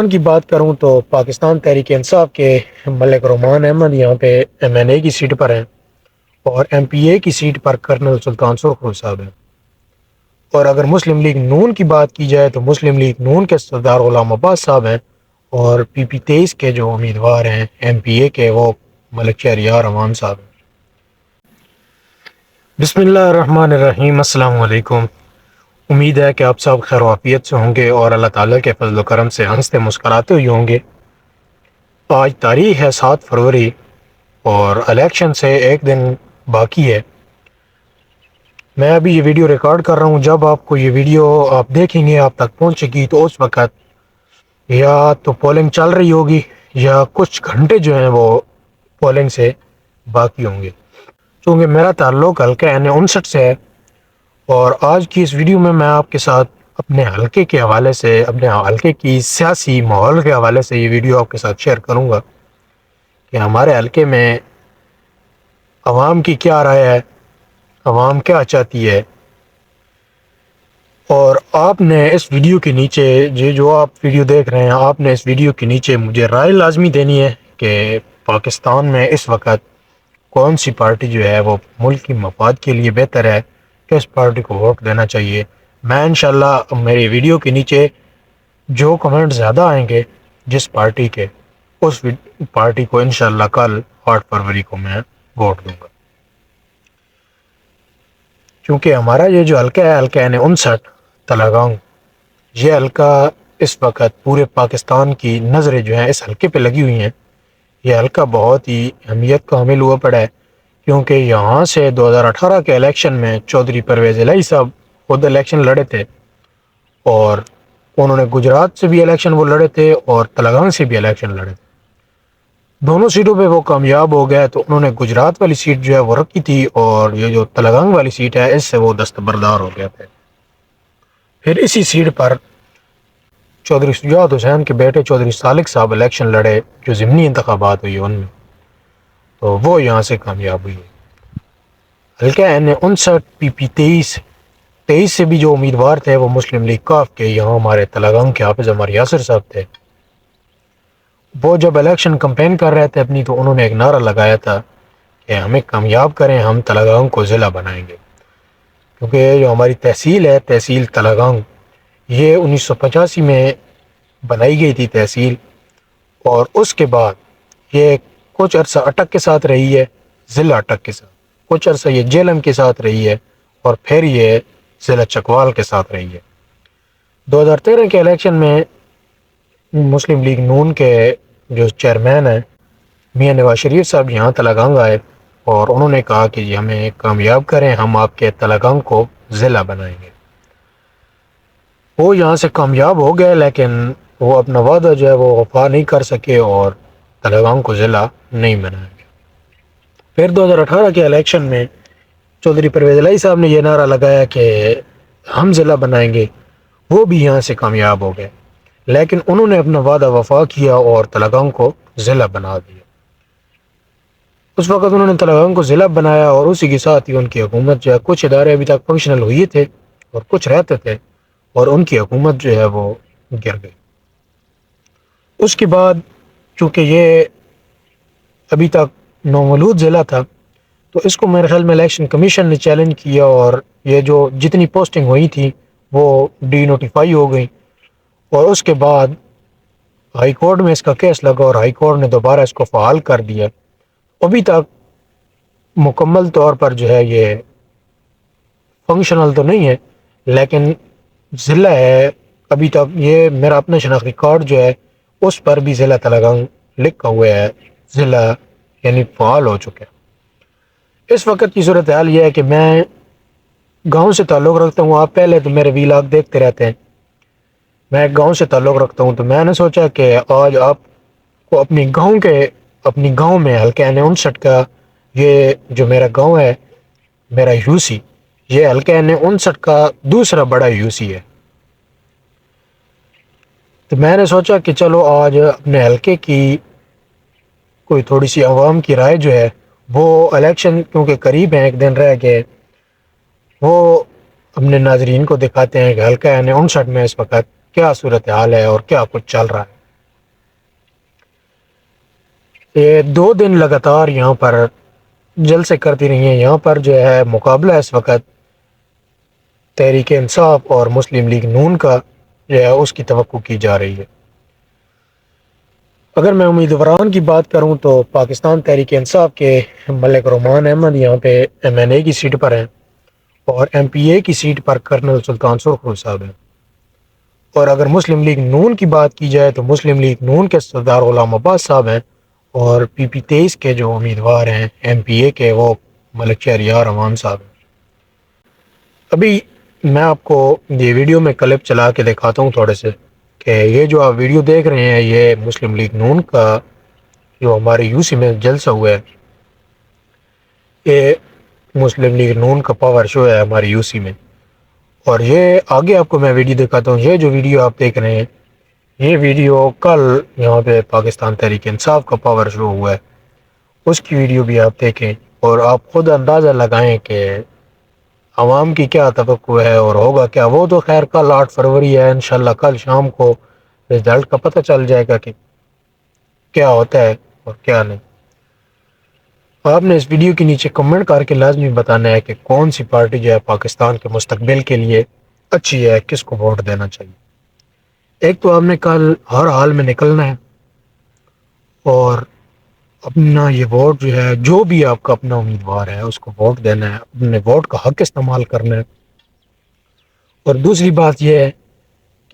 پاکستان کی بات کروں تو پاکستان تحریک انصاف کے ملک رومان احمد یہاں پہ MNA کی سیٹ پر ہیں اور MPA کی سیٹ پر کرنل سلطان سرخرو صاحب ہیں. اور اگر مسلم لیگ نون کی بات کی جائے تو مسلم لیگ نون کے سردار غلام عباس صاحب ہیں اور PP23 کے جو امیدوار ہیں MPA کے وہ ملک شہریار امان صاحب ہیں. بسم اللہ الرحمن الرحیم. السلام علیکم. امید ہے کہ آپ سب خیر و عافیت سے ہوں گے اور اللہ تعالیٰ کے فضل و کرم سے ہنستے مسکراتے ہوئے ہوں گے. آج تاریخ ہے 7 فروری اور الیکشن سے ایک دن باقی ہے. میں ابھی یہ ویڈیو ریکارڈ کر رہا ہوں. جب آپ کو یہ ویڈیو آپ دیکھیں گے آپ تک پہنچے گی تو اس وقت یا تو پولنگ چل رہی ہوگی یا کچھ گھنٹے جو ہیں وہ پولنگ سے باقی ہوں گے. چونکہ میرا تعلق حلقہ N59 سے ہے اور آج کی اس ویڈیو میں آپ کے ساتھ اپنے حلقے کے حوالے سے اپنے حلقے کی سیاسی ماحول کے حوالے سے یہ ویڈیو آپ کے ساتھ شیئر کروں گا کہ ہمارے حلقے میں عوام کی کیا رائے ہے, عوام کیا چاہتی ہے. اور آپ نے اس ویڈیو کے نیچے جو آپ ویڈیو دیکھ رہے ہیں آپ نے اس ویڈیو کے نیچے مجھے رائے لازمی دینی ہے کہ پاکستان میں اس وقت کون سی پارٹی جو ہے وہ ملک کی مفاد کے لیے بہتر ہے, کس پارٹی کو ووٹ دینا چاہیے. میں انشاءاللہ میری ویڈیو کے نیچے جو کمنٹ زیادہ آئیں گے جس پارٹی کے اس پارٹی کو انشاءاللہ کل 8 فروری کو میں ووٹ دوں گا. چونکہ ہمارا یہ جو حلقہ ہے حلقہ N59 تلاگانگ, یہ حلقہ اس وقت پورے پاکستان کی نظریں جو ہیں اس حلقے پہ لگی ہوئی ہیں. یہ حلقہ بہت ہی اہمیت کا حامل ہوا پڑا ہے کیونکہ یہاں سے 2018 کے الیکشن میں چودھری پرویز الہی صاحب خود الیکشن لڑے تھے اور انہوں نے گجرات سے بھی الیکشن وہ لڑے تھے اور تلنگانہ سے بھی الیکشن لڑے تھے. دونوں سیٹوں پہ وہ کامیاب ہو گئے تو انہوں نے گجرات والی سیٹ جو ہے وہ رکھی تھی اور یہ جو تلنگانہ والی سیٹ ہے اس سے وہ دستبردار ہو گئے تھے. پھر اسی سیٹ پر چودھری شجاعت حسین کے بیٹے چودھری سالک صاحب الیکشن لڑے جو ضمنی انتخابات ہوئی ان میں, تو وہ یہاں سے کامیاب ہوئی. حلقہ N59 PP23 سے بھی جو امیدوار تھے وہ مسلم لیگ کاف کے یہاں ہمارے تلنگانہ کے حافظ عمر یاسر صاحب تھے. وہ جب الیکشن کمپین کر رہے تھے اپنی تو انہوں نے ایک نعرہ لگایا تھا کہ ہمیں کامیاب کریں, ہم تلنگانہ کو ضلع بنائیں گے. کیونکہ یہ جو ہماری تحصیل ہے تحصیل تلنگانہ یہ 1985 میں بنائی گئی تھی تحصیل اور اس کے بعد یہ کچھ عرصہ اٹک کے ساتھ رہی ہے, ضلع اٹک کے ساتھ, کچھ عرصہ یہ جیلم کے ساتھ رہی ہے اور پھر یہ ضلع چکوال کے ساتھ رہی ہے. 2013 کے الیکشن میں مسلم لیگ نون کے جو چیئرمین ہیں میاں نواز شریف صاحب یہاں تلنگانہ آئے اور انہوں نے کہا کہ ہمیں کامیاب کریں, ہم آپ کے تلنگانہ کو ضلع بنائیں گے. وہ یہاں سے کامیاب ہو گئے لیکن وہ اپنا وعدہ جو ہے وہ وفا نہیں کر سکے اور تلنگانہ کو ضلع نہیں بنائیں گے. پھر 2018 کے الیکشن میں چودھری پرویز الہی صاحب نے یہ نعرہ لگایا کہ ہم ضلع بنائیں گے, وہ بھی یہاں سے کامیاب ہو گئے لیکن انہوں نے اپنا وعدہ وفا کیا اور تلنگانہ کو ضلع بنا دیا. اس وقت انہوں نے تلنگانہ کو ضلع بنایا اور اسی کے ساتھ ہی ان کی حکومت جو ہے کچھ ادارے ابھی تک فنکشنل ہوئے تھے اور کچھ رہتے تھے اور ان کی حکومت جو ہے وہ گر گئی. اس کے بعد چونکہ یہ ابھی تک نومولود ضلع تھا تو اس کو میرے خیال میں الیکشن کمیشن نے چیلنج کیا اور یہ جو جتنی پوسٹنگ ہوئی تھی وہ ڈی نوٹیفائی ہو گئی اور اس کے بعد ہائی کورٹ میں اس کا کیس لگا اور ہائی کورٹ نے دوبارہ اس کو فعال کر دیا. ابھی تک مکمل طور پر جو ہے یہ فنکشنل تو نہیں ہے لیکن ضلع ہے. ابھی تک یہ میرا اپنا شناختی کارڈ جو ہے اس پر بھی ضلع تلنگانہ لکھا ہوا ہے, ضلع یعنی فعال ہو چکے. اس وقت کی صورتحال یہ ہے کہ میں گاؤں سے تعلق رکھتا ہوں. آپ پہلے تو میرے ویلاگ دیکھتے رہتے ہیں. میں گاؤں سے تعلق رکھتا ہوں تو میں نے سوچا کہ آج آپ کو اپنی گاؤں میں حلقہ N59 کا یہ جو میرا گاؤں ہے میرا یوسی, یہ حلقہ N59 کا دوسرا بڑا یوسی ہے. تو میں نے سوچا کہ چلو آج اپنے حلقے کی کوئی تھوڑی سی عوام کی رائے جو ہے وہ الیکشن کیونکہ قریب ہیں ایک دن رہ گئے وہ اپنے ناظرین کو دکھاتے ہیں کہ حلقہ N59 میں اس وقت کیا صورتحال ہے اور کیا کچھ چل رہا ہے. یہ 2 دن لگاتار یہاں پر جلسے کرتی رہی ہیں. یہاں پر جو ہے مقابلہ اس وقت تحریک انصاف اور مسلم لیگ نون کا جو ہے اس کی توقع کی جا رہی ہے. اگر میں امیدواران کی بات کروں تو پاکستان تحریک انصاف کے ملک رومان احمد یہاں پہ MNA کی سیٹ پر ہیں اور MPA کی سیٹ پر کرنل سلطان سرخرو صاحب ہیں. اور اگر مسلم لیگ نون کی بات کی جائے تو مسلم لیگ نون کے سردار غلام عباس صاحب ہیں اور PP23 کے جو امیدوار ہیں MPA کے وہ ملک شہریار امان صاحب ہیں. ابھی میں آپ کو یہ ویڈیو میں کلپ چلا کے دکھاتا ہوں تھوڑے سے کہ یہ جو آپ ویڈیو دیکھ رہے ہیں یہ مسلم لیگ نون کا جو ہمارے UC میں جلسہ ہوا ہے. یہ مسلم لیگ نون کا پاور شو ہے ہمارے UC میں. اور یہ آگے آپ کو میں ویڈیو دکھاتا ہوں. یہ جو ویڈیو آپ دیکھ رہے ہیں یہ ویڈیو کل یہاں پہ پاکستان تحریک انصاف کا پاور شو ہوا ہے, اس کی ویڈیو بھی آپ دیکھیں اور آپ خود اندازہ لگائیں کہ عوام کی کیا توقع ہے اور ہوگا کیا. وہ تو خیر کل 8 فروری ہے, انشاءاللہ کل شام کو رزلٹ کا پتہ چل جائے گا کہ کیا ہوتا ہے اور کیا نہیں. آپ نے اس ویڈیو کے نیچے کمنٹ کر کے لازمی بتانا ہے کہ کون سی پارٹی جو ہے پاکستان کے مستقبل کے لیے اچھی ہے, کس کو ووٹ دینا چاہیے. ایک تو آپ نے کل ہر حال میں نکلنا ہے اور اپنا یہ ووٹ جو ہے جو بھی آپ کا اپنا امیدوار ہے اس کو ووٹ دینا ہے, اپنے ووٹ کا حق استعمال کرنا ہے. اور دوسری بات یہ ہے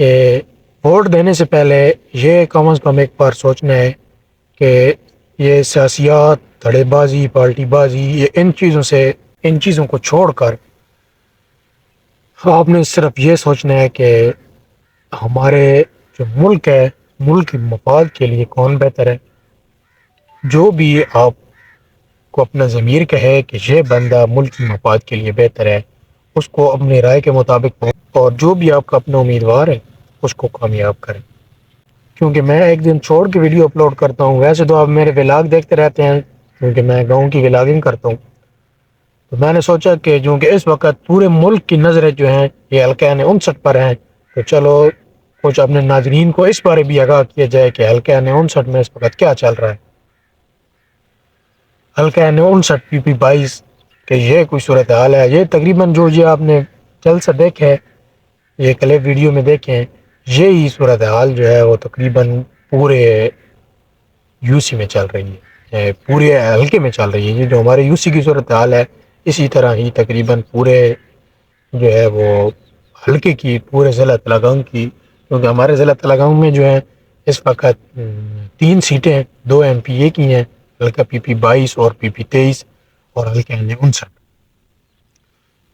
کہ ووٹ دینے سے پہلے یہ کم از کم ایک بار سوچنا ہے کہ یہ سیاسیات, دھڑے بازی, پارٹی بازی, یہ ان چیزوں کو چھوڑ کر آپ نے صرف یہ سوچنا ہے کہ ہمارے جو ملک ہے, ملک کے مفاد کے لیے کون بہتر ہے. جو بھی آپ کو اپنا ضمیر کہے کہ یہ بندہ ملک کی مفاد کے لیے بہتر ہے اس کو اپنی رائے کے مطابق, اور جو بھی آپ کا اپنا امیدوار ہے اس کو کامیاب کریں. کیونکہ میں ایک دن چھوڑ کے ویڈیو اپلوڈ کرتا ہوں, ویسے تو آپ میرے ولاگ دیکھتے رہتے ہیں کیونکہ میں گاؤں کی ولاگنگ کرتا ہوں. تو میں نے سوچا کہ چونکہ اس وقت پورے ملک کی نظریں جو ہیں یہ حلقہ N59 پر ہیں تو چلو کچھ اپنے ناظرین کو اس بارے بھی آگاہ کیا جائے کہ حلقہ N59 میں اس وقت کیا چل رہا ہے. حلقہ N59 PP22 کہ یہ کوئی صورتحال ہے. یہ تقریباً جو یہ آپ نے جلسہ دیکھا ہے, یہ کلپ ویڈیو میں دیکھیں, یہی صورتحال جو ہے وہ تقریباً پورے UC میں چل رہی ہے, پورے حلقے میں چل رہی ہے. یہ جو ہمارے UC کی صورتحال ہے اسی طرح ہی تقریباً پورے جو ہے وہ حلقے کی, پورے ضلع تلگنگ کی, کیونکہ ہمارے ضلع تلگنگ میں جو ہے اس وقت 3 سیٹیں 2 MPA کی ہیں, حلقہ PP22 اور PP23 اور حلقہ N59.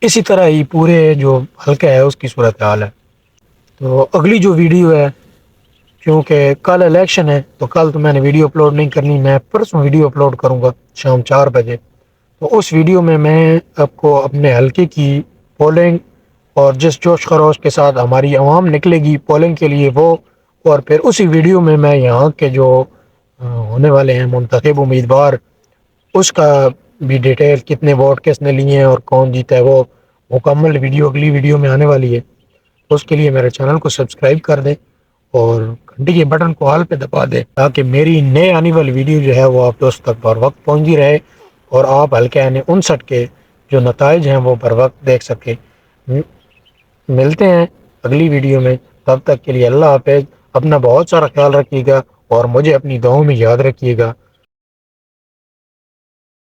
اسی طرح ہی پورے جو حلقہ ہے اس کی صورتحال ہے. تو اگلی جو ویڈیو ہے, کیونکہ کل الیکشن ہے تو کل تو میں نے ویڈیو اپلوڈ نہیں کرنی, میں پرسوں ویڈیو اپلوڈ کروں گا شام 4 بجے. تو اس ویڈیو میں آپ کو اپنے حلقے کی پولنگ اور جس جوش خروش کے ساتھ ہماری عوام نکلے گی پولنگ کے لیے وہ, اور پھر اسی ویڈیو میں یہاں کے جو ہونے والے ہیں منتخب امیدوار اس کا بھی ڈیٹیل, کتنے ووٹ کس نے لیے ہیں اور کون جیتا ہے, وہ مکمل ویڈیو اگلی ویڈیو میں آنے والی ہے. اس کے لیے میرے چینل کو سبسکرائب کر دیں اور گھنٹی کے بٹن کو آل پہ دبا دیں تاکہ میری نئے آنے والی ویڈیو جو ہے وہ آپ دوست تک بر وقت پہنچی رہے اور آپ حلقہ N59 کے جو نتائج ہیں وہ بر وقت دیکھ سکیں. ملتے ہیں اگلی ویڈیو میں, تب تک کے لیے اللہ حافظ. اپنا بہت سارا خیال رکھیے گا اور مجھے اپنی دعاؤں میں یاد رکھیے گا.